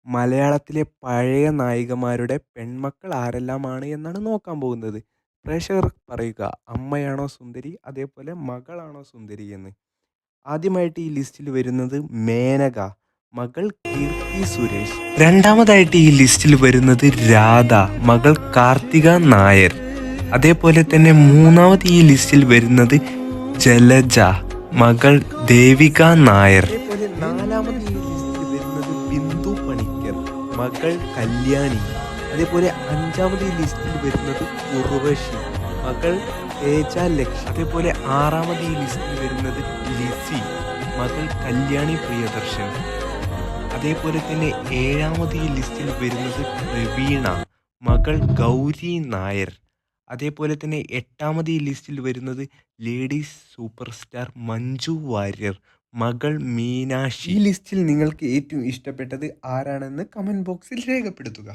മലയാളത്തിലെ പഴയ നായികമാരുടെ പെൺമക്കൾ ആരെല്ലാമാണ് എന്നാണ് നോക്കാൻ പോകുന്നത്. പ്രേക്ഷകർ പറയുക, അമ്മയാണോ സുന്ദരി അതേപോലെ മകളാണോ സുന്ദരി എന്ന്. ആദ്യമായിട്ട് ഈ ലിസ്റ്റിൽ വരുന്നത് മേനക, മകൾ കീർത്തി സുരേഷ്. രണ്ടാമതായിട്ട് ഈ ലിസ്റ്റിൽ വരുന്നത് രാധ, മകൾ കാർത്തിക നായർ. അതേപോലെ തന്നെ മൂന്നാമത് ഈ ലിസ്റ്റിൽ വരുന്നത് ജലജ, മകൾ ദേവിക നായർ. അതേപോലെ നാലാമത് ഈ ലിസ്റ്റിൽ വരുന്നത് ബിന്ദു പണിക്കർ, മകൾ കല്യാണി. അതേപോലെ അഞ്ചാമത് ഈ ലിസ്റ്റിൽ വരുന്നത് ഉർവശി, മകൾ തേജ ലക്ഷ്മി. അതേപോലെ ആറാമത് ഈ ലിസ്റ്റിൽ വരുന്നത് ലിസി, മകൾ കല്യാണി പ്രിയദർശൻ. അതേപോലെ തന്നെ ഏഴാമത് ഈ ലിസ്റ്റിൽ വരുന്നത് പ്രവീണ, മകൾ ഗൗരി നായർ. അതേപോലെ തന്നെ എട്ടാമത് ഈ ലിസ്റ്റിൽ വരുന്നത് ladies super star Manju Warrier, മകൾ മീനാക്ഷി. ഈ ലിസ്റ്റിൽ നിങ്ങൾക്ക് ഏറ്റവും ഇഷ്ടപ്പെട്ടത് ആരാണെന്ന് കമൻറ്റ് ബോക്സിൽ രേഖപ്പെടുത്തുക.